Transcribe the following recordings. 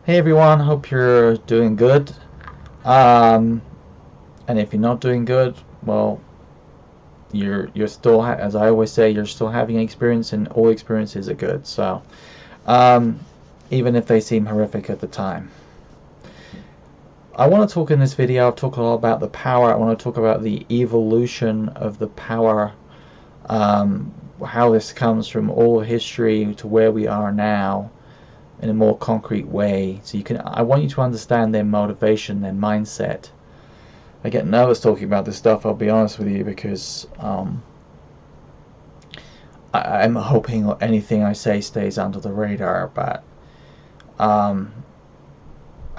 Hey everyone, hope you're doing good. Um, and if you're not doing good, well, you're still, as I always say, you're still having an experience, and all experiences are good. So, um, even if they seem horrific at the time, I want to talk in this video. I've talked a lot about the power. I want to talk about the evolution of the power, um, how this comes from all of history to where we are now, in a more concrete way. So I want you to understand their motivation, their mindset. I get nervous talking about this stuff, I'll be honest with you, because I'm hoping anything I say stays under the radar, but um,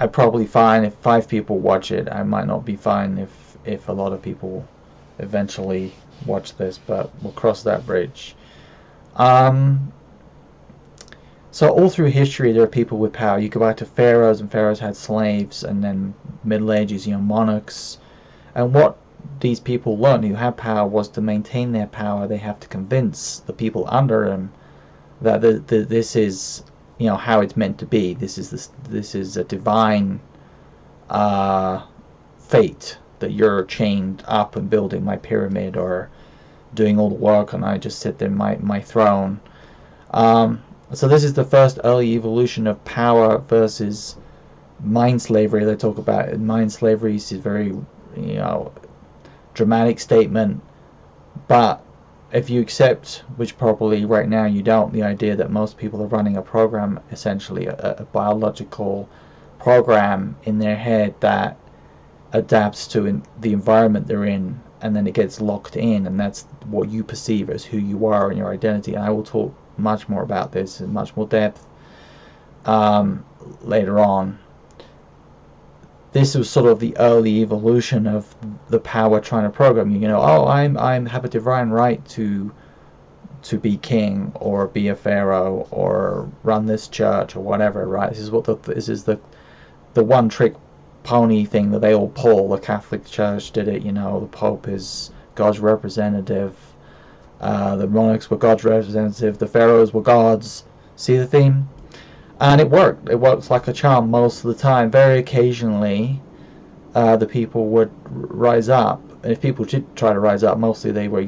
I'm probably fine if 5 people watch it. I might not be fine if a lot of people eventually watch this, but we'll cross that bridge. Um, so all through history there are people with power. You go back to pharaohs, and pharaohs had slaves, and then Middle Ages, monarchs. And what these people learned who had power was to maintain their power. They have to convince the people under them that this is, how it's meant to be. This is a divine fate, that you're chained up and building my pyramid or doing all the work, and I just sit there in my throne. So this is the first early evolution of power versus mind slavery. They talk about it. Mind slavery is very, dramatic statement, but if you accept, which probably right now you don't, the idea that most people are running a program, essentially a biological program in their head that adapts to the environment they're in, and then it gets locked in, and that's what you perceive as who you are and your identity. And I will talk much more about this in much more depth later on. This was sort of the early evolution of the power trying to program you. I have a divine right to be king, or be a pharaoh, or run this church, or whatever. Right? This is the one trick pony thing that they all pull. The Catholic Church did it. The Pope is God's representative. The monarchs were God's representative. The pharaohs were gods. See the theme? And it worked. It works like a charm most of the time. Very occasionally, the people would rise up. And if people did try to rise up, mostly they were,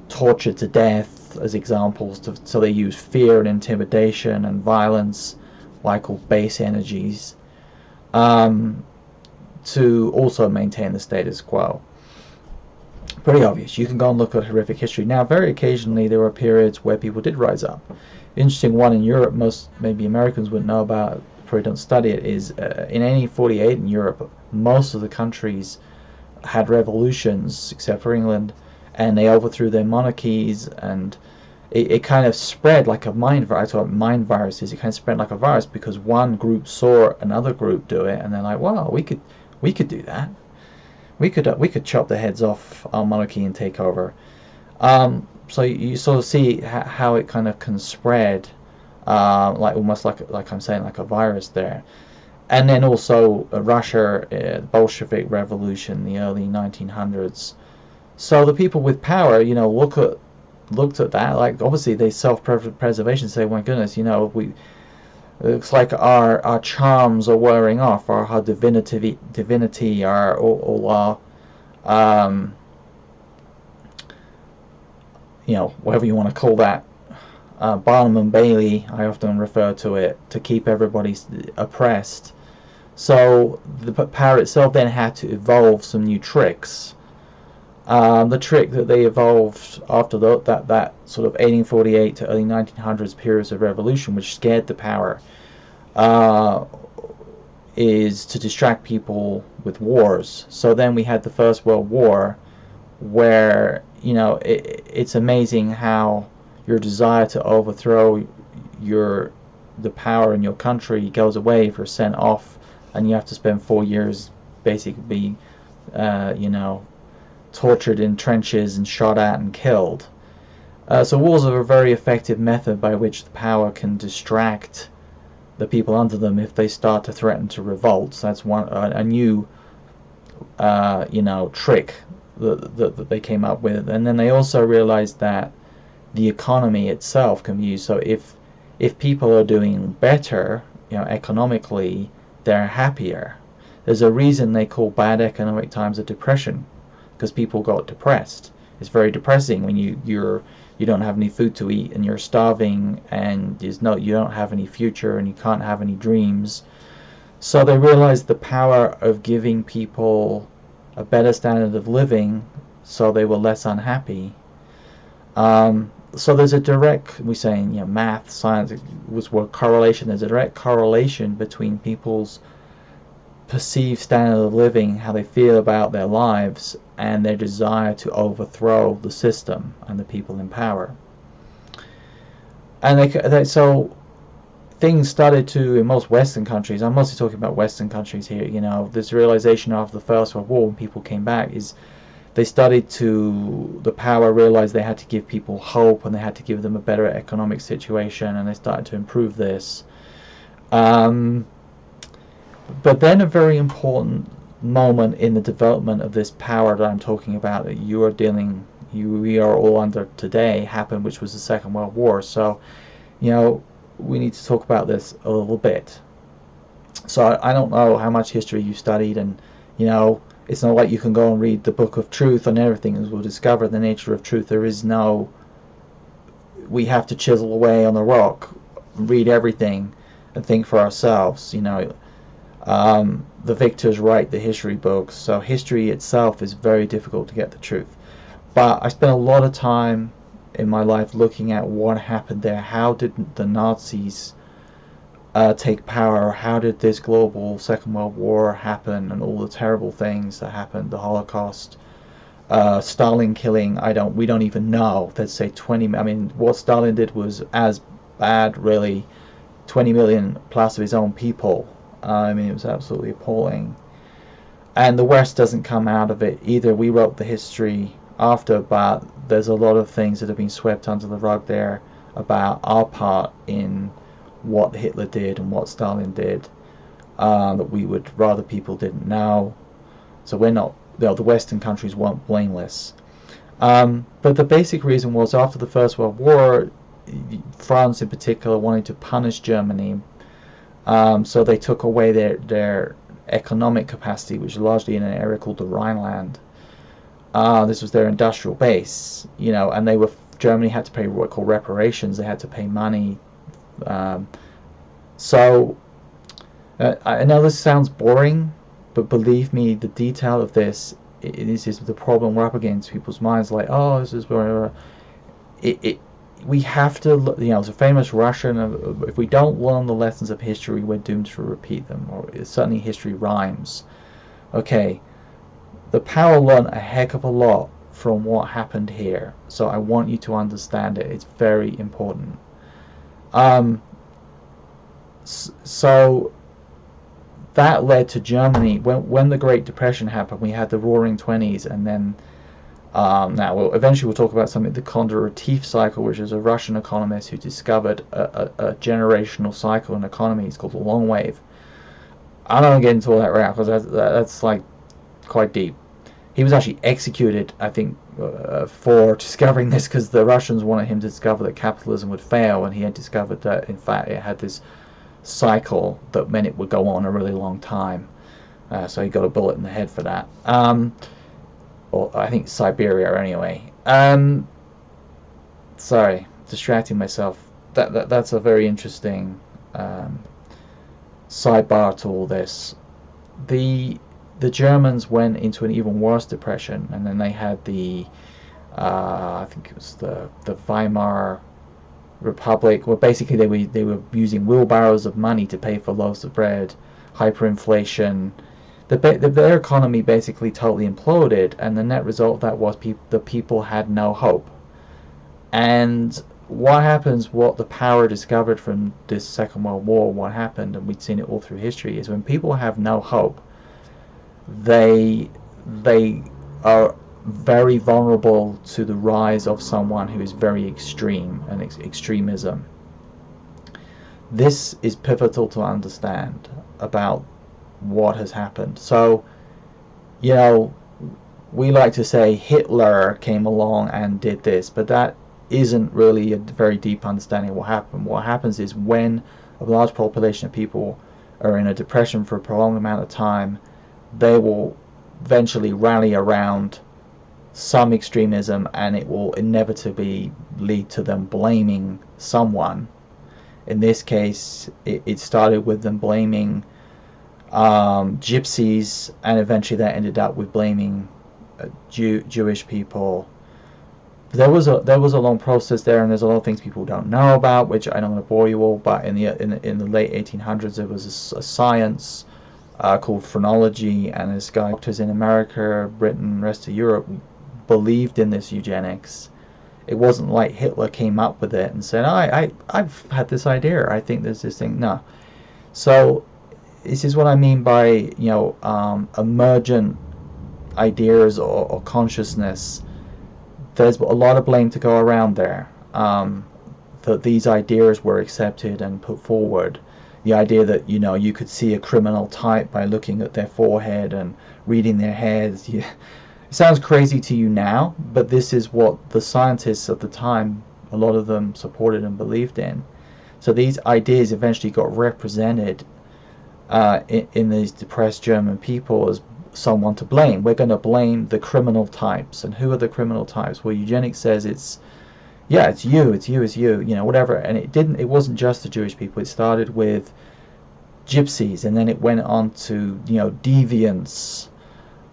tortured to death as examples. So they used fear and intimidation and violence, what I call base energies, to also maintain the status quo. Pretty obvious. You can go and look at horrific history. Now, very occasionally there were periods where people did rise up. Interesting one in Europe, most maybe Americans wouldn't know about, probably don't study it, is in 1848 in Europe, most of the countries had revolutions except for England, and they overthrew their monarchies, and it kind of spread like a mind virus. I call it mind viruses. It kind of spread like a virus because one group saw another group do it, and they're like, "Wow, we could do that. We could chop the heads off our monarchy and take over." So you sort of see how it kind of can spread, like almost like I'm saying, like a virus there. And then also Russia, Bolshevik Revolution, the early 1900s. So the people with power, looked at that, like obviously they self-preservation, say, "My goodness, it looks like our charms are wearing off, our divinity, our all our whatever you want to call that, Barnum and Bailey, I often refer to it, to keep everybody oppressed." So the power itself then had to evolve some new tricks. The trick that they evolved after that sort of 1848 to early 1900s periods of revolution, which scared the power, is to distract people with wars. So then we had the First World War, where it's amazing how your desire to overthrow the power in your country goes away if you're sent off, and you have to spend 4 years basically being tortured in trenches and shot at and killed. So wars are a very effective method by which the power can distract the people under them if they start to threaten to revolt. So that's a new trick that they came up with. And then they also realized that the economy itself can be used. So if people are doing better, economically, they're happier. There's a reason they call bad economic times a depression, because people got depressed. It's very depressing when you don't have any food to eat and you're starving and you don't have any future and you can't have any dreams. So they realized the power of giving people a better standard of living, so they were less unhappy. So there's a direct, we're saying, math, science was word correlation. There's a direct correlation between people's perceived standard of living, how they feel about their lives, and their desire to overthrow the system and the people in power. And so things started to, in most Western countries, I'm mostly talking about Western countries here, this realization after the First World War when people came back is the power realized they had to give people hope and they had to give them a better economic situation, and they started to improve this. But then a very important moment in the development of this power that I'm talking about, that we are all under today, happened, which was the Second World War. So, we need to talk about this a little bit. So I don't know how much history you studied, and it's not like you can go and read the Book of Truth on everything, as we'll discover the nature of truth. We have to chisel away on the rock, read everything, and think for ourselves. The victors write the history books, so history itself is very difficult to get the truth. But I spent a lot of time in my life looking at what happened there. How did the Nazis take power? How did this global Second World War happen, and all the terrible things that happened, the Holocaust, Stalin killing? We don't even know. Let's say what Stalin did was as bad, really. 20 million plus of his own people. It was absolutely appalling. And the West doesn't come out of it either. We wrote the history after, but there's a lot of things that have been swept under the rug there about our part in what Hitler did and what Stalin did, that we would rather people didn't know. So we're not, the Western countries weren't blameless. But the basic reason was, after the First World War, France in particular wanted to punish Germany. So they took away their economic capacity, which is largely in an area called the Rhineland. This was their industrial base, and Germany had to pay what are called reparations. They had to pay money. So I know this sounds boring, but believe me, the detail of this is the problem we're up against. People's minds like, oh, this is where we have to, it's a famous Russian, if we don't learn the lessons of history, we're doomed to repeat them, or certainly history rhymes. Okay, the power learned a heck of a lot from what happened here, so I want you to understand it. It's very important. So that led to Germany. When the Great Depression happened, we had the Roaring Twenties, and then eventually we'll talk about something, the Kondratiev cycle, which is a Russian economist who discovered a generational cycle in economy. It's called the long wave. I'm not going to get into all that right now, because that's like quite deep. He was actually executed, I think, for discovering this, because the Russians wanted him to discover that capitalism would fail, and he had discovered that, in fact, it had this cycle that meant it would go on a really long time. So he got a bullet in the head for that. Or I think Siberia, anyway. Sorry, distracting myself. That's a very interesting sidebar to all this. The Germans went into an even worse depression, and then they had I think it was the Weimar Republic. Well, basically they were using wheelbarrows of money to pay for loaves of bread, hyperinflation. Their economy basically totally imploded, and the net result of that was the people had no hope. And what the power discovered from this Second World War, what happened, and we'd seen it all through history, is when people have no hope, they are very vulnerable to the rise of someone who is very extreme, and extremism. This is pivotal to understand about what has happened. So, we like to say Hitler came along and did this, but that isn't really a very deep understanding of what happened. What happens is, when the power is discovered from this Second World War, what happened is when people have no hope, they are very vulnerable to the rise of someone who is very extreme, and extremism. This is pivotal to understand about what has happened. So, we like to say Hitler came along and did this, but that isn't really a very deep understanding of what happened. What happens is, when of a large population of people are in a depression for a prolonged amount of time, they will eventually rally around some extremism, and it will inevitably lead to them blaming someone. In this case, it started with them blaming gypsies, and eventually that ended up with blaming Jewish people. There was a long process there, and there's a lot of things people don't know about, which I don't want to bore you all. But in the late 1800s, there was a science called phrenology, and this guy, doctors in America, Britain, rest of Europe, believed in this eugenics. It wasn't like Hitler came up with it and said, I've had this idea, I think there's this thing. No. So this is what I mean by, emergent ideas or consciousness. There's a lot of blame to go around there, that these ideas were accepted and put forward. The idea that, you could see a criminal type by looking at their forehead and reading their heads. It sounds crazy to you now, but this is what the scientists at the time, a lot of them supported and believed in. So these ideas eventually got represented in these depressed German people as someone to blame. We're going to blame the criminal types. And who are the criminal types? Well, eugenics says it's you, whatever. And it wasn't just the Jewish people. It started with gypsies, and then it went on to, deviants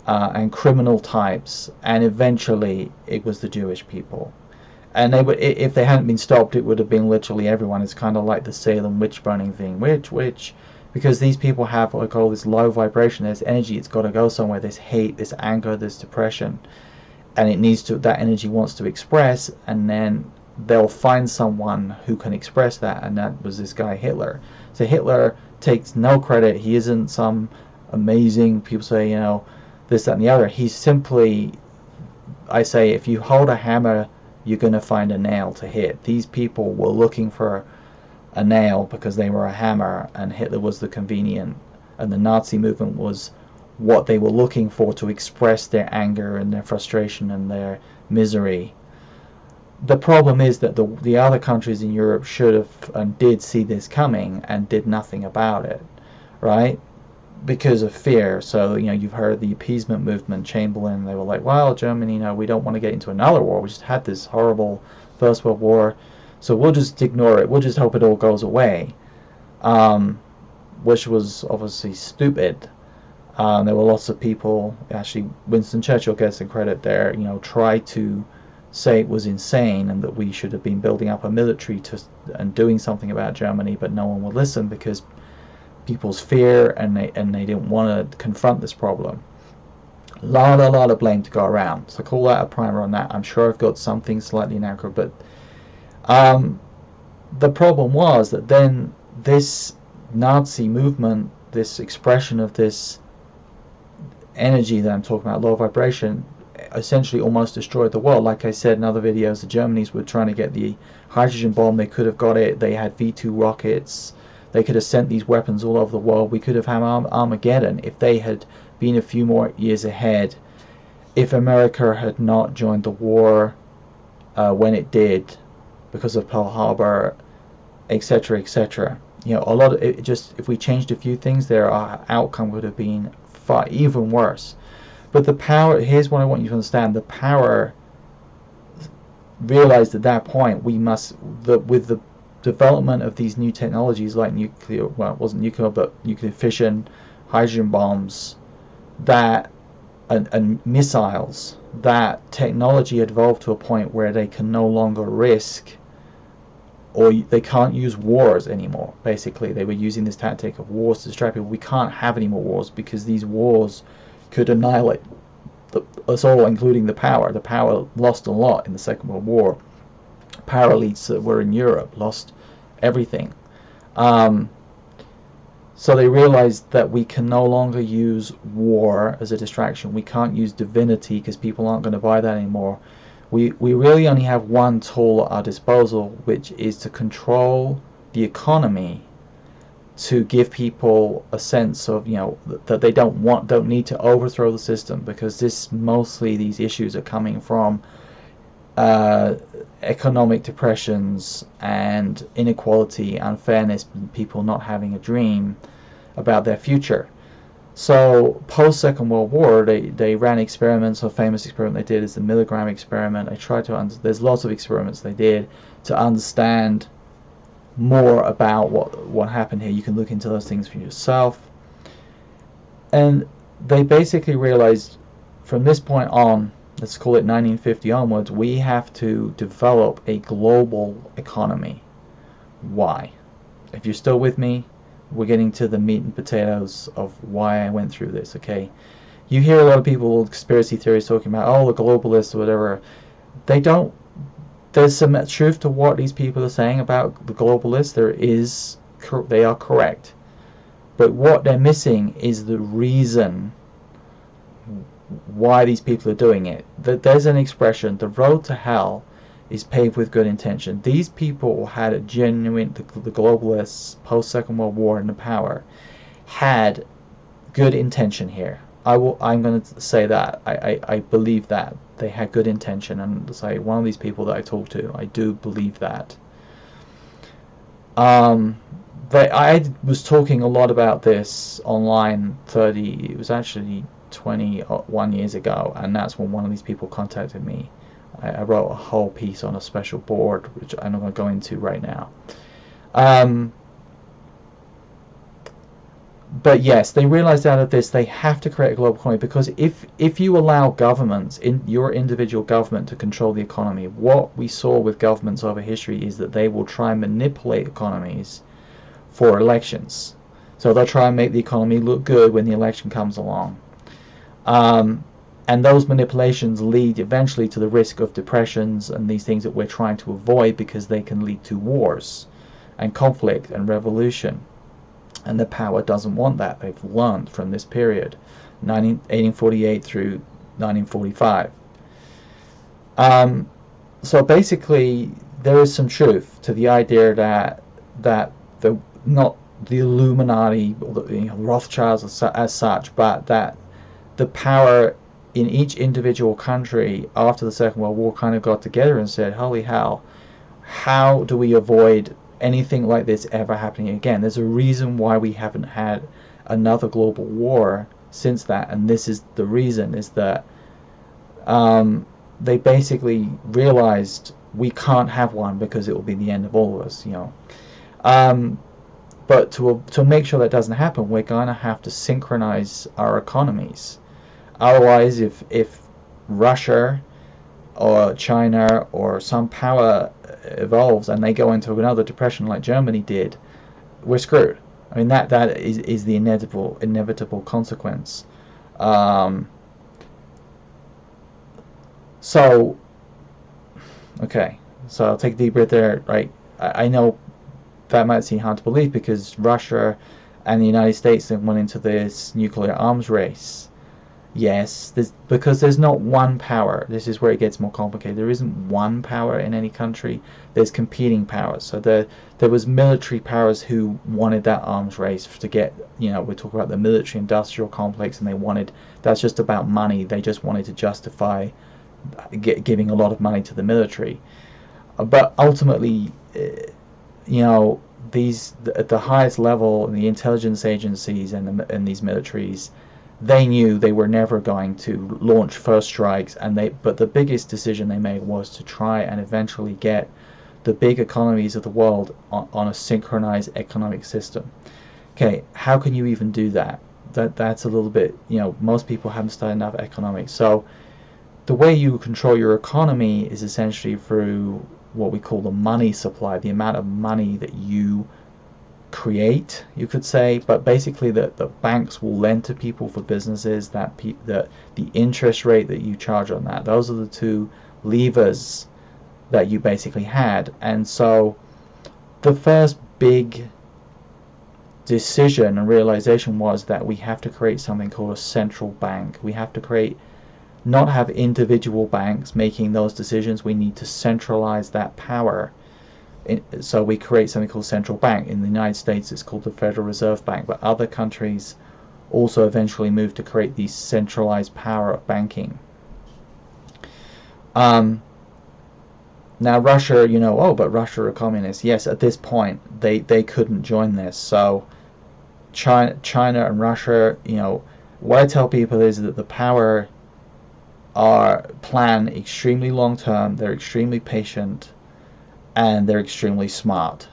and criminal types, and eventually it was the Jewish people. And they would, if they hadn't been stopped, it would have been literally everyone. It's kind of like the Salem witch burning thing. Which, because these people have like all this low vibration, there's energy, it's got to go somewhere, there's hate, there's anger, there's depression, and that energy wants to express, and then they'll find someone who can express that, and that was this guy Hitler. So Hitler takes no credit. He isn't some amazing, people say, this, that, and the other. He's simply, I say, if you hold a hammer, you're going to find a nail to hit. These people were looking for a nail because they were a hammer, and Hitler was the convenient, and the Nazi movement was what they were looking for to express their anger and their frustration and their misery. The problem is that the other countries in Europe should have and did see this coming and did nothing about it, right? Because of fear. So, you've heard the appeasement movement, Chamberlain, they were like, well, Germany, we don't want to get into another war. We just had this horrible First World War, so we'll just ignore it. We'll just hope it all goes away, which was obviously stupid. There were lots of people, actually Winston Churchill gets some credit there, try to say it was insane and that we should have been building up a military and doing something about Germany, but no one would listen because people's fear, and they didn't want to confront this problem. A lot of blame to go around. So call that a primer on that. I'm sure I've got something slightly inaccurate, but the problem was that then this Nazi movement, this expression of this energy that I'm talking about, low vibration, essentially almost destroyed the world. Like I said in other videos, the Germans were trying to get the hydrogen bomb. They could have got it. They had V2 rockets. They could have sent these weapons all over the world. We could have had Armageddon if they had been a few more years ahead. If America had not joined the war when it did, because of Pearl Harbor, etc., etc. A lot of it, just if we changed a few things there, our outcome would have been far even worse. But the power, here's what I want you to understand: the power realized at that point with the development of these new technologies like nuclear, well, it wasn't nuclear, but nuclear fission, hydrogen bombs, that and missiles, that technology evolved to a point where they can no longer risk, or they can't use wars anymore. Basically, they were using this tactic of wars to distract people. We can't have any more wars because these wars could annihilate us all, including the power. The power lost a lot in the Second World War. Power elites that were in Europe lost everything. So they realized that we can no longer use war as a distraction. We can't use divinity because people aren't going to buy that anymore. We really only have one tool at our disposal, which is to control the economy, to give people a sense of, that they don't need to overthrow the system, because these issues are coming from economic depressions and inequality, unfairness, people not having a dream about their future. So post Second World War, they ran experiments. A famous experiment they did is the milligram experiment. They tried to there's lots of experiments they did to understand more about what happened here. You can look into those things for yourself. And they basically realized from this point on, let's call it 1950 onwards, we have to develop a global economy. Why? If you're still with me, we're getting to the meat and potatoes of why I went through this, okay? You hear a lot of people, conspiracy theories, talking about, oh, the globalists or whatever. They don't, there's some truth to what these people are saying about the globalists. They are correct. But what they're missing is the reason why these people are doing it. There's an expression, the road to hell is paved with good intention. These people had a genuine, the globalists, post-Second World War and the power, had good intention here. I'm going to say that. I believe that. They had good intention, and say one of these people that I talked to, I do believe that. I was talking a lot about this online it was actually 21 years ago, and that's when one of these people contacted me. I wrote a whole piece on a special board, which I'm not going to go into right now. But yes, they realized out of this they have to create a global economy, because if you allow governments, in your individual government, to control the economy, what we saw with governments over history is that they will try and manipulate economies for elections. So they'll try and make the economy look good when the election comes along. And those manipulations lead eventually to the risk of depressions and these things that we're trying to avoid, because they can lead to wars and conflict and revolution. And the power doesn't want that. They've learned from this period, 1848 through 1945. So basically, there is some truth to the idea that not the Illuminati or the Rothschilds as such, but that the power in each individual country after the Second World War kind of got together and said, holy hell, how do we avoid anything like this ever happening again? There's a reason why we haven't had another global war since that, and this is the reason, is that they basically realized we can't have one because it will be the end of all of us, you know. But to make sure that doesn't happen, we're going to have to synchronize our economies. Otherwise, if Russia or China or some power evolves and they go into another depression like Germany did, we're screwed. I mean, that is the inevitable consequence. So, okay, so I'll take a deep breath there. Right, I know that might seem hard to believe, because Russia and the United States then went into this nuclear arms race. Yes, because there's not one power. This is where it gets more complicated. There isn't one power in any country. There's competing powers. So there was military powers who wanted that arms race to get, you know, we talk about the military industrial complex, and that's just about money. They just wanted to justify giving a lot of money to the military. But ultimately, you know, at the highest level, the intelligence agencies and these militaries, they knew they were never going to launch first strikes, but the biggest decision they made was to try and eventually get the big economies of the world on a synchronized economic system. Okay, how can you even do that? That's a little bit, you know, most people haven't studied enough economics. So the way you control your economy is essentially through what we call the money supply, the amount of money that you create, you could say. But basically the banks will lend to people for businesses, that the interest rate that you charge on that, those are the two levers that you basically had. And so the first big decision and realization was that we have to create something called a central bank. We have to not have individual banks making those decisions. We need to centralize that power. So we create something called central bank. In the United States it's called the Federal Reserve Bank, but other countries also eventually moved to create the centralized power of banking. Now Russia, oh, but Russia are communists. Yes, at this point they couldn't join this. So China and Russia, what I tell people is that the power are plan extremely long term. They're extremely patient, and they're extremely smart.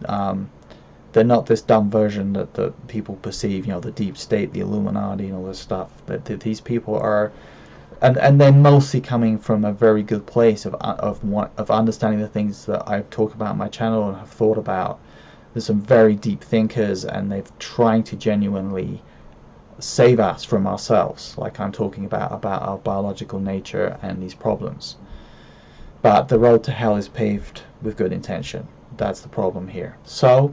They're not this dumb version that people perceive. The deep state, the Illuminati, and all this stuff. That these people are. And they're mostly coming from a very good place of understanding the things that I've talked about on my channel and have thought about. There's some very deep thinkers, and they're trying to genuinely save us from ourselves, like I'm talking about our biological nature and these problems. But the road to hell is paved with good intention. That's the problem here. So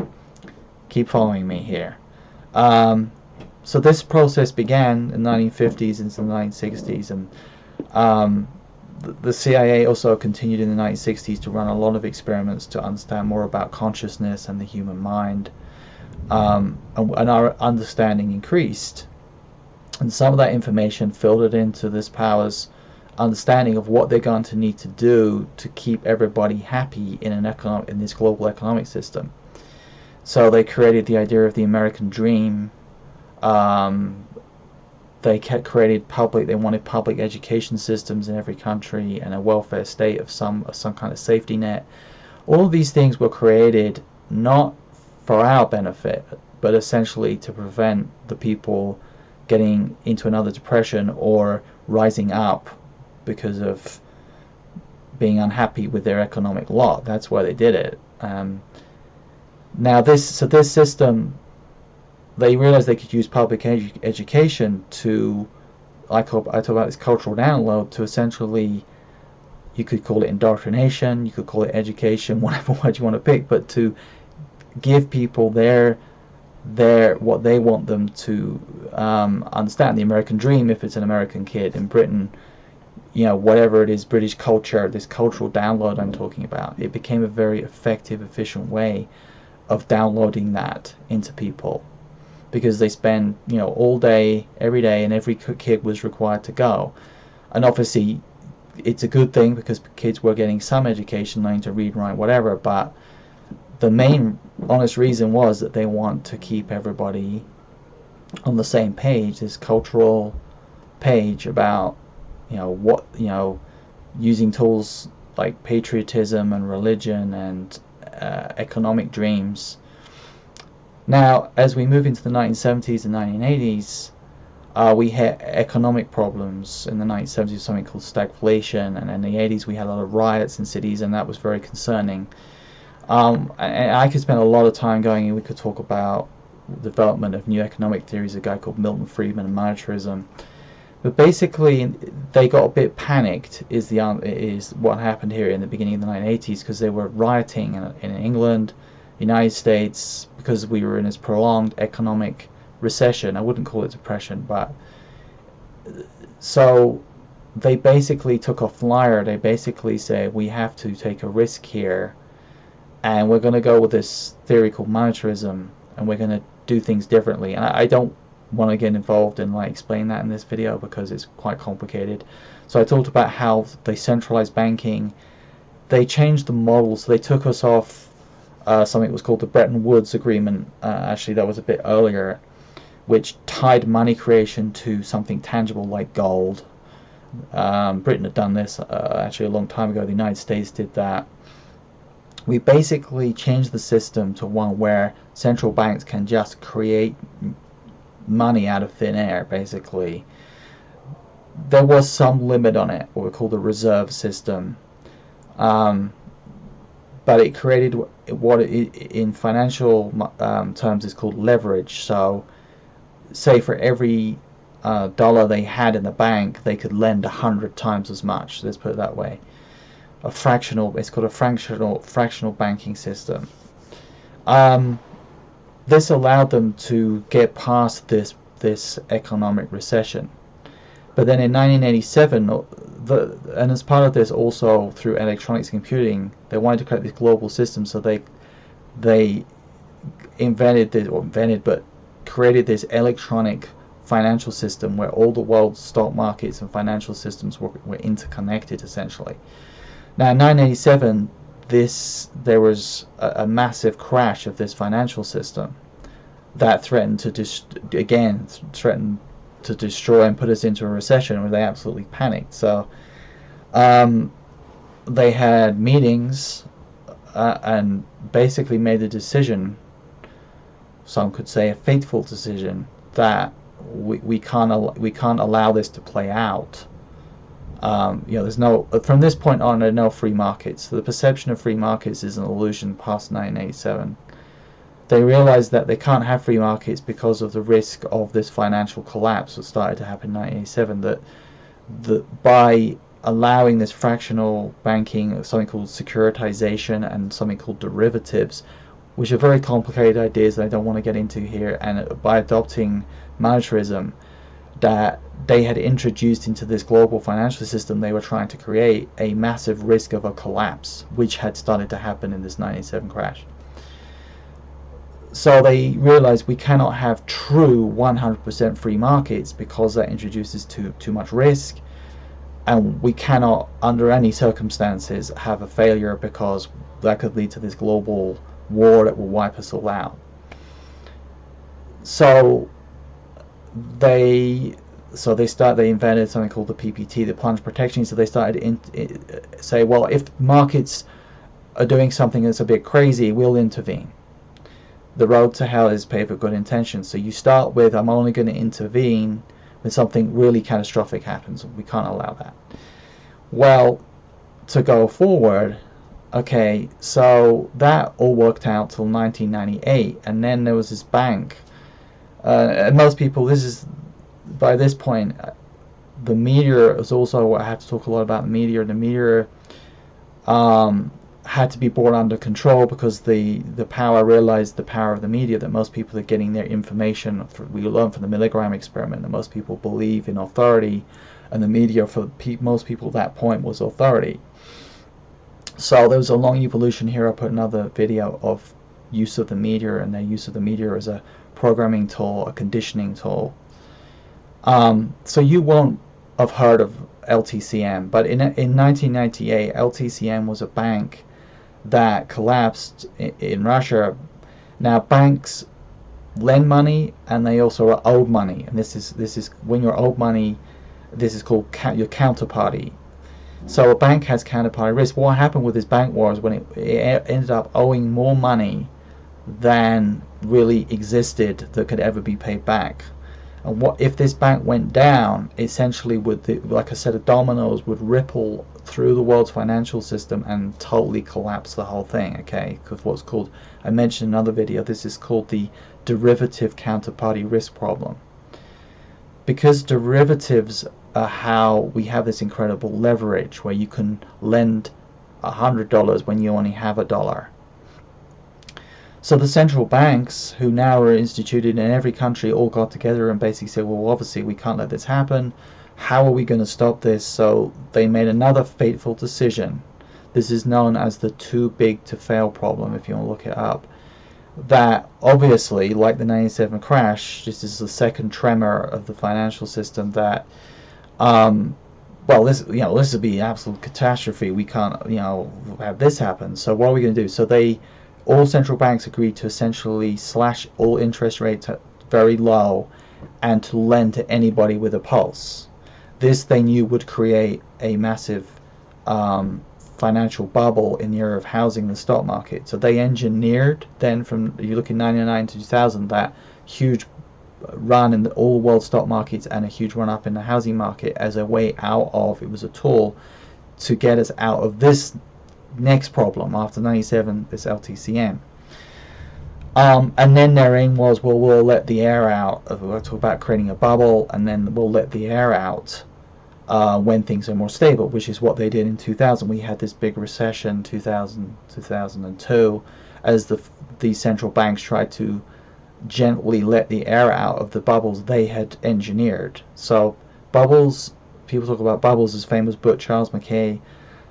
keep following me here. So this process began in the 1950s into the 1960s, and the CIA also continued in the 1960s to run a lot of experiments to understand more about consciousness and the human mind, and our understanding increased, and some of that information filtered into this power's understanding of what they're going to need to do to keep everybody happy in in this global economic system. So they created the idea of the American dream. They they wanted public education systems in every country and a welfare state of some kind of safety net. All of these things were created not for our benefit, but essentially to prevent the people getting into another depression or rising up because of being unhappy with their economic lot. That's why they did it. Now this system, they realized they could use public education to, I talk about this cultural download, to essentially, you could call it indoctrination, you could call it education, whatever word you want to pick, but to give people what they want them to understand. The American dream, if it's an American kid in Britain, whatever it is, British culture, this cultural download I'm talking about, it became a very effective, efficient way of downloading that into people. Because they spend, all day, every day, and every kid was required to go. And obviously, it's a good thing because kids were getting some education, learning to read, write, whatever, but the main honest reason was that they want to keep everybody on the same page, this cultural page about, using tools like patriotism and religion and economic dreams. Now, as we move into the 1970s and 1980s, we had economic problems. In the 1970s, something called stagflation, and in the 80s we had a lot of riots in cities, and that was very concerning. And I could spend a lot of time going, and we could talk about the development of new economic theories, a guy called Milton Friedman and monetarism. But basically, they got a bit panicked, is what happened here in the beginning of the 1980s, because they were rioting in England, United States, because we were in this prolonged economic recession. I wouldn't call it depression, but so they basically took a flyer. They basically said, we have to take a risk here, and we're going to go with this theory called monetarism, and we're going to do things differently. And I don't want to get involved in explain that in this video because it's quite complicated. So I talked about how they centralized banking. They changed the model, so they took us off something that was called the Bretton Woods Agreement. Actually, that was a bit earlier, which tied money creation to something tangible like gold. Britain had done this actually a long time ago. The United States did that. We basically changed the system to one where central banks can just create money out of thin air, basically. There was some limit on it, what we call the reserve system. But it created what in financial terms is called leverage. So say for every dollar they had in the bank, they could lend 100 times as much. Let's put it that way. It's called a fractional banking system. This allowed them to get past this economic recession. But then in 1987, and as part of this also through electronics computing, they wanted to create this global system, so they created this electronic financial system where all the world's stock markets and financial systems were interconnected, essentially. Now, in 1987, there was a massive crash of this financial system that threatened to threatened to destroy and put us into a recession, where they absolutely panicked. So they had meetings and basically made a decision, some could say a fateful decision, that we can't allow this to play out. There's from this point on, there are no free markets. So the perception of free markets is an illusion past 1987. They realized that they can't have free markets because of the risk of this financial collapse that started to happen in 1987. That by allowing this fractional banking, something called securitization and something called derivatives, which are very complicated ideas that I don't want to get into here, and by adopting monetarism that they had introduced into this global financial system, they were trying to create a massive risk of a collapse, which had started to happen in this 1987 crash. So they realized we cannot have true 100% free markets because that introduces too much risk, and we cannot under any circumstances have a failure because that could lead to this global war that will wipe us all out. So they invented something called the PPT, the plunge protection. So they started say, well, if markets are doing something that's a bit crazy, we'll intervene. The road to hell is paved with good intentions. So you start with, I'm only going to intervene when something really catastrophic happens. We can't allow that. Well, to go forward, okay, so that all worked out till 1998, and then there was this bank. And most people, by this point, the media is also, I have to talk a lot about the media. The media had to be brought under control because the power realized the power of the media, that most people are getting their information. We learned from the milligram experiment that most people believe in authority, and the media for most people at that point was authority. So there was a long evolution here. I put another video of use of the media and their use of the media as a programming tool, a conditioning tool. So you won't have heard of LTCM, but in 1998, LTCM was a bank that collapsed in Russia. Now banks lend money, and they also are owed money, and this is when you're owed money, this is called your counterparty. So a bank has counterparty risk. What happened with this bank was when it ended up owing more money than really existed that could ever be paid back. And what if this bank went down, essentially like a set of dominoes would ripple through the world's financial system and totally collapse the whole thing, okay? Because what's called, I mentioned in another video, this is called the derivative counterparty risk problem. Because derivatives are how we have this incredible leverage where you can lend $100 when you only have $1. So the central banks, who now are instituted in every country, all got together and basically said, well, obviously we can't let this happen. How are we going to stop this? So they made another fateful decision. This is known as the too big to fail problem, if you want to look it up. That obviously, like the 1997 crash, this is the second tremor of the financial system that, well, this would be an absolute catastrophe. We can't, have this happen. So what are we going to do? So all central banks agreed to essentially slash all interest rates at very low and to lend to anybody with a pulse. This they knew would create a massive financial bubble in the area of housing and the stock market. So they engineered then, from you look in 1999 to 2000, that huge run in all world stock markets and a huge run up in the housing market as a way out of, it was a tool to get us out of this next problem after 97, this LTCM. And then their aim was, well, we'll let the air out. We'll talk about creating a bubble, and then we'll let the air out when things are more stable, which is what they did in 2000. We had this big recession, 2000, 2002, as these central banks tried to gently let the air out of the bubbles they had engineered. So bubbles, people talk about bubbles, as famous book Charles Mackay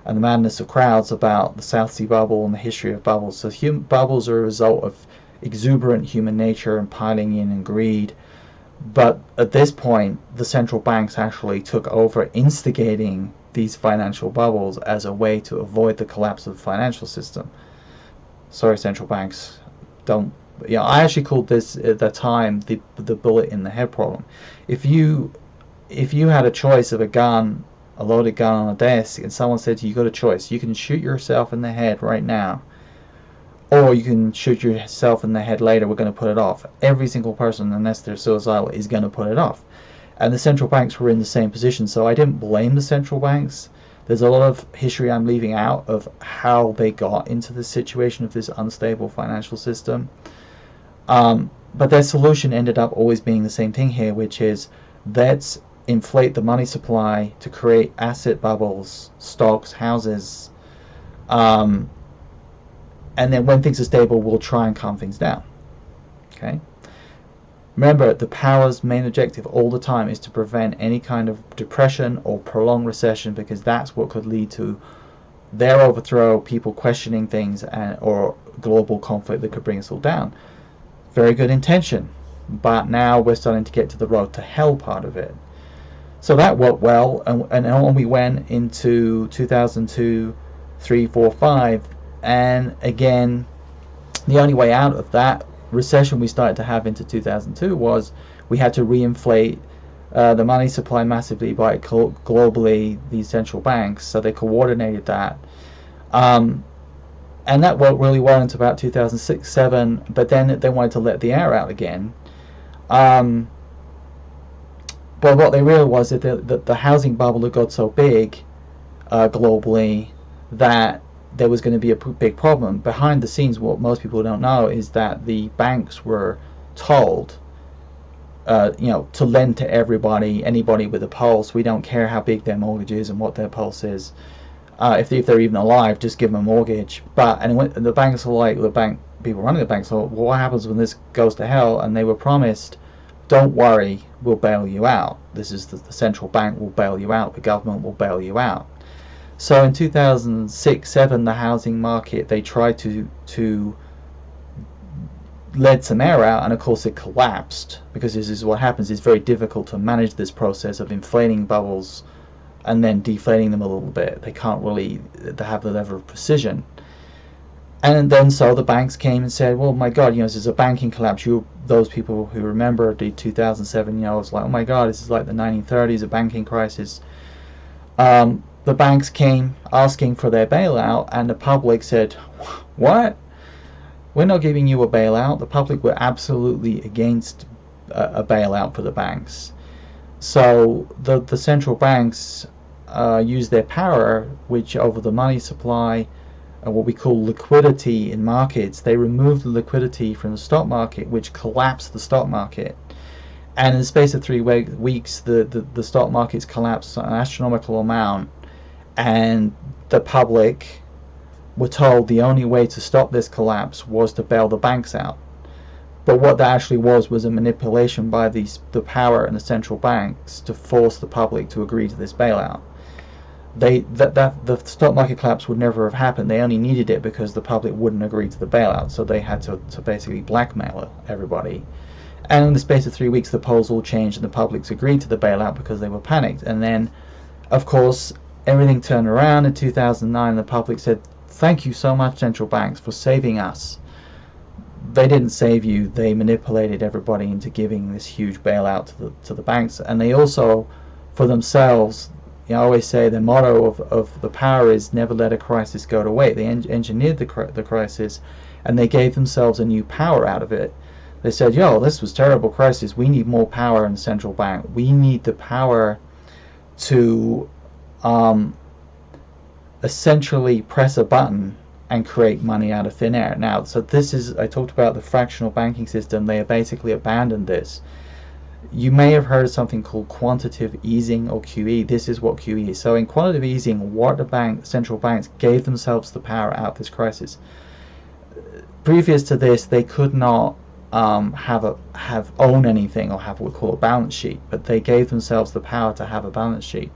and the Madness of Crowds about the South Sea bubble and the history of bubbles. So bubbles are a result of exuberant human nature and piling in and greed. But at this point, the central banks actually took over instigating these financial bubbles as a way to avoid the collapse of the financial system. Sorry, central banks, don't. Yeah, I actually called this at the time the bullet in the head problem. If you had a choice of a loaded gun on a desk, and someone said to you, you got a choice. You can shoot yourself in the head right now, or you can shoot yourself in the head later. We're going to put it off. Every single person, unless they're suicidal, is going to put it off. And the central banks were in the same position, so I didn't blame the central banks. There's a lot of history I'm leaving out of how they got into this situation of this unstable financial system. But their solution ended up always being the same thing here, which is let's inflate the money supply to create asset bubbles, stocks, houses, and then when things are stable, we'll try and calm things down. Okay. Remember, the power's main objective all the time is to prevent any kind of depression or prolonged recession, because that's what could lead to their overthrow, people questioning things, or global conflict that could bring us all down. Very good intention, but now we're starting to get to the road to hell part of it. So that worked well, and on we went into 2002, 3, 4, 5, and again, the only way out of that recession we started to have into 2002 was we had to reinflate the money supply massively by globally these central banks, so they coordinated that, and that worked really well into about 2006-7, but then they wanted to let the air out again. But what they realized was that the housing bubble had got so big globally that there was going to be a big problem. Behind the scenes, what most people don't know is that the banks were told, to lend to anybody with a pulse. We don't care how big their mortgage is and what their pulse is. If they're even alive, just give them a mortgage. And the banks are like, people running the banks are, well, what happens when this goes to hell? And they were promised, don't worry, we'll bail you out. This is the central bank will bail you out. The government will bail you out. So in 2006-7, the housing market, they tried to let some air out, and of course it collapsed, because this is what happens. It's very difficult to manage this process of inflating bubbles and then deflating them a little bit. They can't really have the level of precision. And then so the banks came and said, well, my God, this is a banking collapse. Those people who remember the 2007, it's like, oh my God, this is like the 1930s, a banking crisis. The banks came asking for their bailout, and the public said, what? We're not giving you a bailout. The public were absolutely against a bailout for the banks. So the central banks used their power, which over the money supply, and what we call liquidity in markets. They removed the liquidity from the stock market, which collapsed the stock market. And in the space of 3 weeks, the stock markets collapsed an astronomical amount. And the public were told the only way to stop this collapse was to bail the banks out. But what that actually was a manipulation by the power and the central banks to force the public to agree to this bailout. The stock market collapse would never have happened. They only needed it because the public wouldn't agree to the bailout, so they had to basically blackmail everybody. And in the space of 3 weeks, the polls all changed and the publics agreed to the bailout because they were panicked. And then, of course, everything turned around in 2009. The public said, thank you so much, central banks, for saving us. They didn't save you. They manipulated everybody into giving this huge bailout to the banks. And they also, for themselves, I always say the motto of the power is never let a crisis go to waste. They engineered the crisis, and they gave themselves a new power out of it. They said, this was a terrible crisis. We need more power in the central bank. We need the power to essentially press a button and create money out of thin air. Now, so I talked about the fractional banking system. They have basically abandoned this. You may have heard of something called quantitative easing, or QE. This is what QE is. So in quantitative easing, what central banks gave themselves the power out of this crisis. Previous to this, they could not own anything or have what we call a balance sheet, but they gave themselves the power to have a balance sheet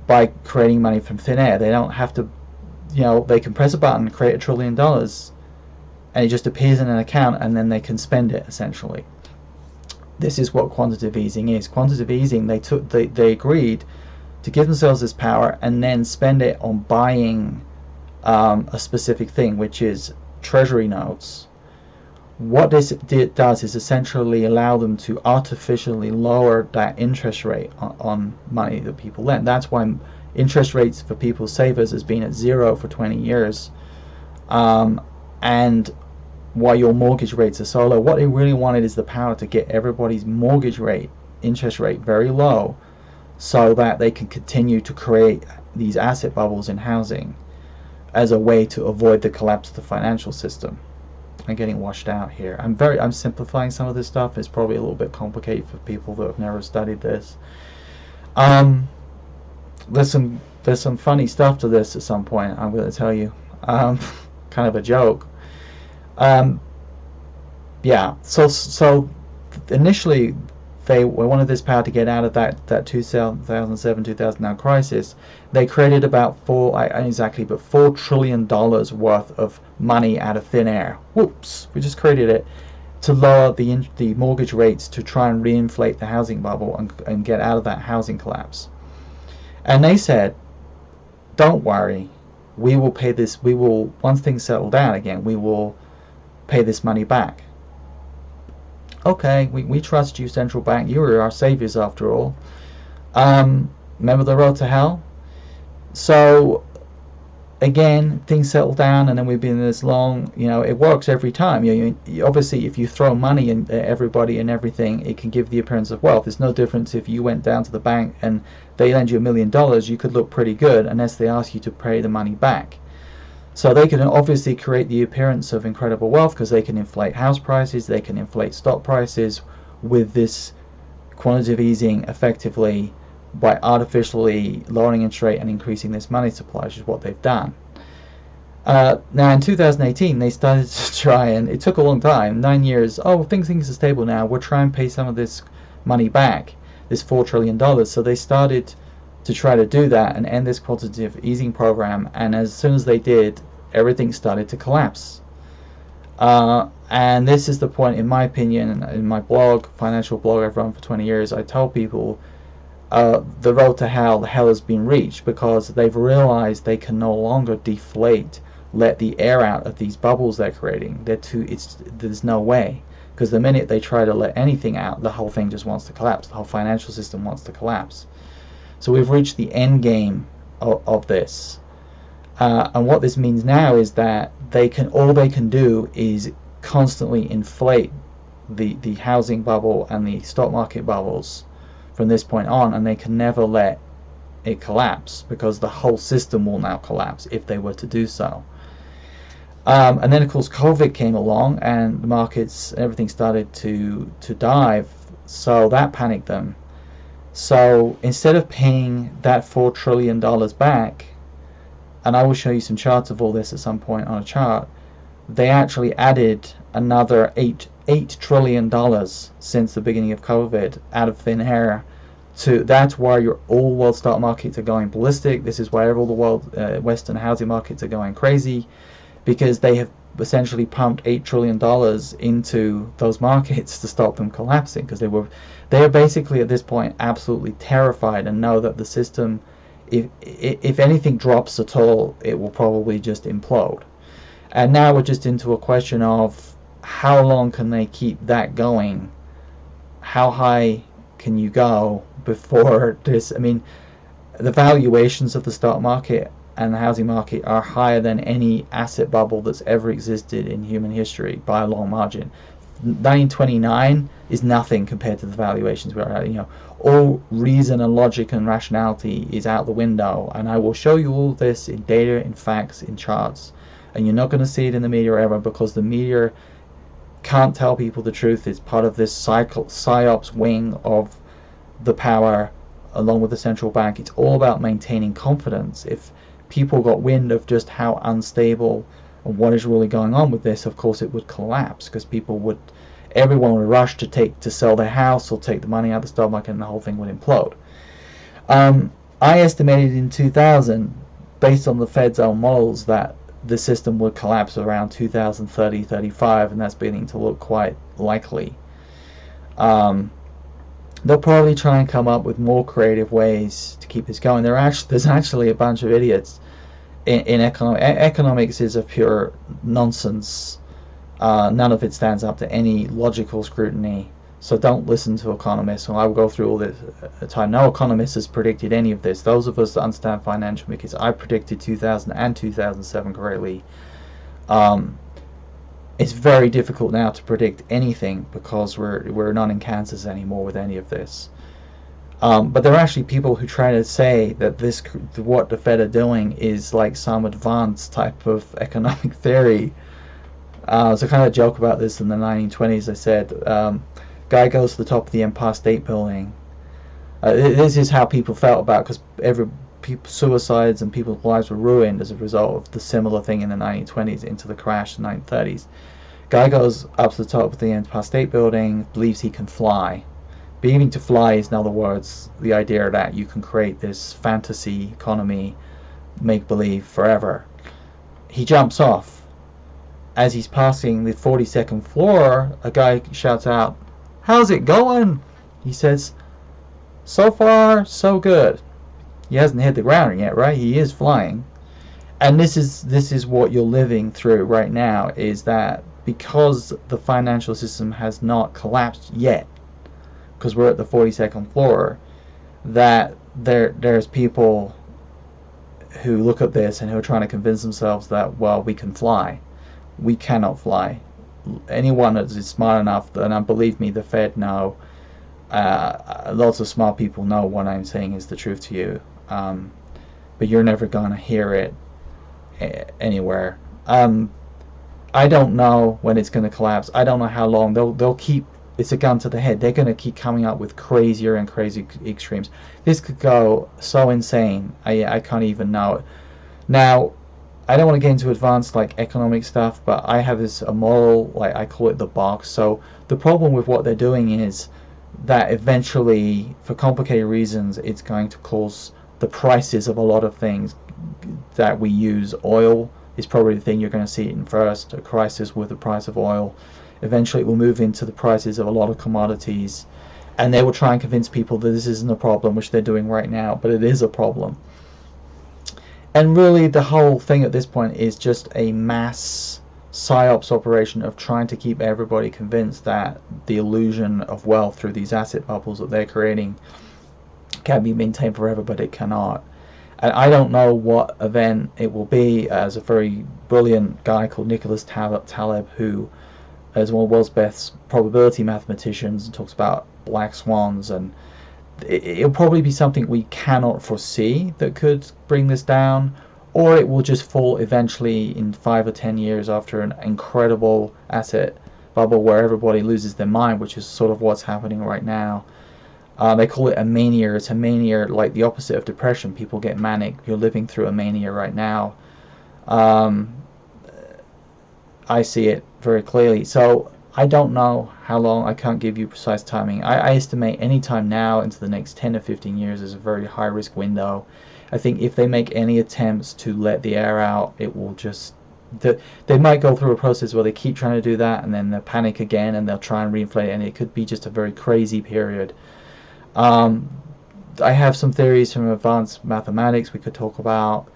by creating money from thin air. They don't have to, they can press a button, create $1 trillion, and it just appears in an account, and then they can spend it essentially. This is what quantitative easing is. Quantitative easing, they agreed to give themselves this power and then spend it on buying a specific thing, which is treasury notes. What this does is essentially allow them to artificially lower that interest rate on money that people lend. That's why interest rates for people's savers has been at 0 for 20 years, and why your mortgage rates are so low. What they really wanted is the power to get everybody's mortgage rate, interest rate, very low, so that they can continue to create these asset bubbles in housing as a way to avoid the collapse of the financial system. I'm getting washed out here. I'm simplifying some of this stuff. It's probably a little bit complicated for people that have never studied this. There's some funny stuff to this at some point, I'm going to tell you. Kind of a joke. Yeah, so initially they wanted this power to get out of that 2007-2009 crisis. They created about $4 trillion worth of money out of thin air. Whoops, we just created it to lower the mortgage rates to try and reinflate the housing bubble and get out of that housing collapse. And they said, don't worry, we will pay this, once things settle down again, we will pay this money back. Okay, we trust you, central bank. You are our saviors after all. Remember the road to hell? So again, things settle down, and then we've been this long. It works every time. Obviously, if you throw money at everybody and everything, it can give the appearance of wealth. It's no difference if you went down to the bank and they lend you $1 million. You could look pretty good unless they ask you to pay the money back. So they can obviously create the appearance of incredible wealth because they can inflate house prices, they can inflate stock prices with this quantitative easing effectively by artificially lowering interest rate and increasing this money supply, which is what they've done. Now in 2018 they started to try, and it took a long time, 9 years. Oh, things are stable now, we'll try and pay some of this money back, this $4 trillion. So they started to try to do that and end this quantitative easing program, and as soon as they did, everything started to collapse. And this is the point, in my opinion, in my blog, financial blog I've run for 20 years, I tell people the road to hell has been reached, because they've realized they can no longer deflate, let the air out of these bubbles they're creating. There's no way, because the minute they try to let anything out, the whole thing just wants to collapse. The whole financial system wants to collapse. So we've reached the end game of this, and what this means now is that all they can do is constantly inflate the housing bubble and the stock market bubbles from this point on, and they can never let it collapse, because the whole system will now collapse if they were to do so. And then of course COVID came along, and the markets, everything started to dive, so that panicked them. So instead of paying that $4 trillion back, and I will show you some charts of all this at some point on a chart, they actually added another $8 trillion since the beginning of COVID out of thin air. That's why all world stock markets are going ballistic. This is why all the world Western housing markets are going crazy, because they have essentially pumped $8 trillion into those markets to stop them collapsing, because they are basically at this point absolutely terrified and know that the system, if anything drops at all, it will probably just implode. And now we're just into a question of how long can they keep that going? How high can you go before this? I mean, the valuations of the stock market and the housing market are higher than any asset bubble that's ever existed in human history by a long margin. 1929 is nothing compared to the valuations we're at. All reason and logic and rationality is out the window, and I will show you all this in data, in facts, in charts, and you're not going to see it in the media ever, because the media can't tell people the truth. It's part of this psyops wing of the power along with the central bank. It's all about maintaining confidence. If people got wind of just how unstable and what is really going on with this, of course it would collapse, because everyone would rush to sell their house or take the money out of the stock market, and the whole thing would implode. I estimated in 2000, based on the Fed's own models, that the system would collapse around 2030-35, and that's beginning to look quite likely. they'll probably try and come up with more creative ways to keep this going. There's actually a bunch of idiots in economics is a pure nonsense. None of it stands up to any logical scrutiny. So don't listen to economists. And I will go through all this at a time. No economist has predicted any of this. Those of us that understand financial markets, I predicted 2000 and 2007 correctly. It's very difficult now to predict anything because we're not in Kansas anymore with any of this. But there are actually people who try to say that what the Fed are doing is like some advanced type of economic theory. So kind of joke about this in the 1920s. I said, guy goes to the top of the Empire State Building. This is how people felt about because suicides and people's lives were ruined as a result of the similar thing in the 1920s into the crash in the 1930s. Guy goes up to the top of the Empire State Building, believes he can fly. Believing to fly is, in other words, the idea that you can create this fantasy economy, make-believe forever. He jumps off. As he's passing the 42nd floor, a guy shouts out, "How's it going?" He says, "So far, so good." He hasn't hit the ground yet, right? He is flying. And this is what you're living through right now, is that because the financial system has not collapsed yet, because we're at the 42nd floor, that there's people who look at this and who are trying to convince themselves that, well, we can fly. We cannot fly. Anyone that is smart enough, and believe me, the Fed know, lots of smart people know what I'm saying is the truth to you, but you're never going to hear it anywhere. I don't know when it's going to collapse. I don't know how long. They'll keep, it's a gun to the head. They're going to keep coming up with crazier and crazy extremes. This could go so insane. I can't even know it. Now, I don't want to get into advanced like economic stuff, but I have a model, like I call it the box. So the problem with what they're doing is that eventually, for complicated reasons, it's going to cause the prices of a lot of things that we use. Oil is probably the thing you're going to see in first, a crisis with the price of oil. Eventually it will move into the prices of a lot of commodities, and they will try and convince people that this isn't a problem, which they're doing right now, but it is a problem. And really the whole thing at this point is just a mass psyops operation of trying to keep everybody convinced that the illusion of wealth through these asset bubbles that they're creating can be maintained forever, but it cannot. And I don't know what event it will be. As a very brilliant guy called Nicholas Taleb, who is one of the world's best probability mathematicians, and talks about black swans, and it'll probably be something we cannot foresee that could bring this down, or it will just fall eventually in 5 or 10 years after an incredible asset bubble where everybody loses their mind, which is sort of what's happening right now. They call it a mania. It's a mania like the opposite of depression. People get manic. You're living through a mania right now. I see it very clearly. So I don't know how long. I can't give you precise timing. I estimate any time now into the next 10 to 15 years is a very high risk window. I think if they make any attempts to let the air out, it will just... They might go through a process where they keep trying to do that, and then they'll panic again, and they'll try and reinflate it, and it could be just a very crazy period. I have some theories from advanced mathematics we could talk about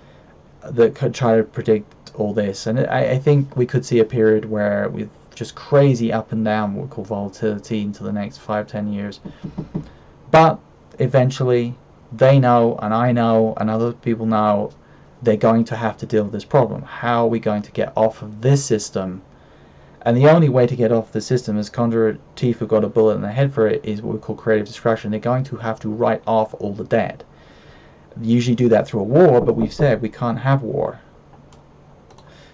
that could try to predict all this, and I think we could see a period where with just crazy up and down what we call volatility into the next 5-10 years. But eventually they know, and I know, and other people know, they're going to have to deal with this problem. How are we going to get off of this system? And the only way to get off the system, as Condra Tifu got a bullet in the head for it, is what we call creative destruction. They're going to have to write off all the debt. They usually do that through a war, but we've said we can't have war.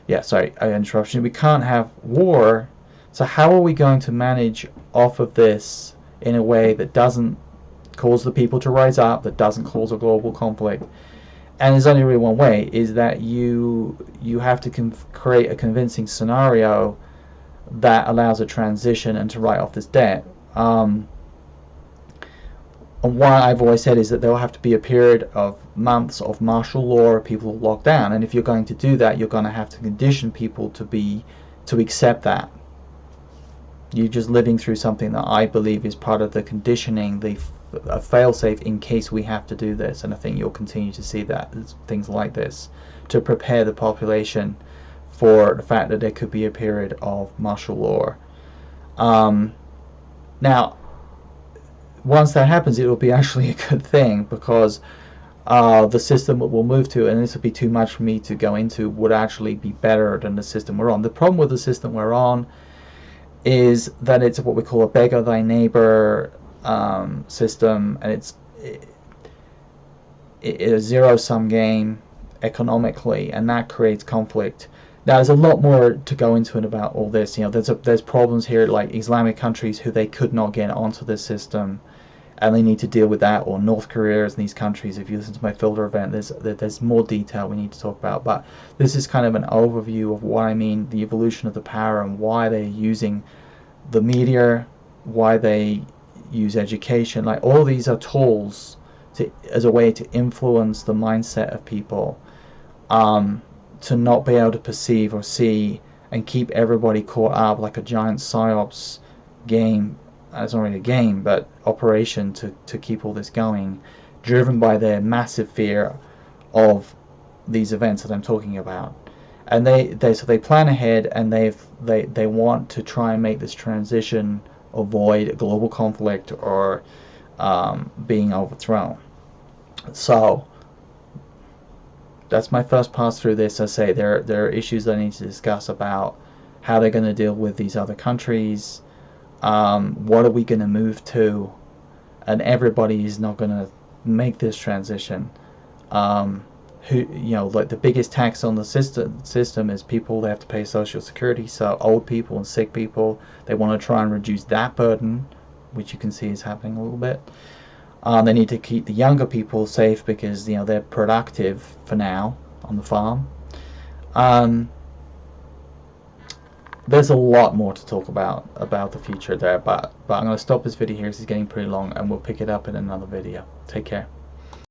Yeah, sorry, interruption. We can't have war. So how are we going to manage off of this in a way that doesn't cause the people to rise up, that doesn't cause a global conflict? And there's only really one way, is that you have to create a convincing scenario that allows a transition and to write off this debt. And what I've always said is that there will have to be a period of months of martial law, or people locked down, and if you're going to do that, you're going to have to condition people to accept that. You're just living through something that I believe is part of the conditioning, a fail-safe in case we have to do this. And I think you'll continue to see that things like this to prepare the population for the fact that there could be a period of martial law. Now, once that happens, it will be actually a good thing, because the system that we'll move to, and this would be too much for me to go into, would actually be better than the system we're on. The problem with the system we're on is that it's what we call a beggar thy neighbor system, and it's a zero-sum game economically, and that creates conflict. Now, there's a lot more to go into it about all this. You know, there's problems here, like Islamic countries who they could not get onto this system, and they need to deal with that, or North Korea in these countries. If you listen to my filter event, there's more detail we need to talk about. But this is kind of an overview of what I mean, the evolution of the power, and why they're using the media, why they use education. Like, all these are tools as a way to influence the mindset of people, to not be able to perceive or see, and keep everybody caught up like a giant psyops game. It's not really a game, but operation to keep all this going, driven by their massive fear of these events that I'm talking about. And so they plan ahead, and they want to try and make this transition avoid global conflict or being overthrown. So that's my first pass through this. I say there are issues that I need to discuss about how they're going to deal with these other countries. What are we going to move to? And everybody is not going to make this transition. Like the biggest tax on the system is people. They have to pay Social Security. So old people and sick people, they want to try and reduce that burden, which you can see is happening a little bit. They need to keep the younger people safe because they're productive for now on the farm. There's a lot more to talk about the future there, but I'm going to stop this video here. This is getting pretty long, and we'll pick it up in another video. Take care.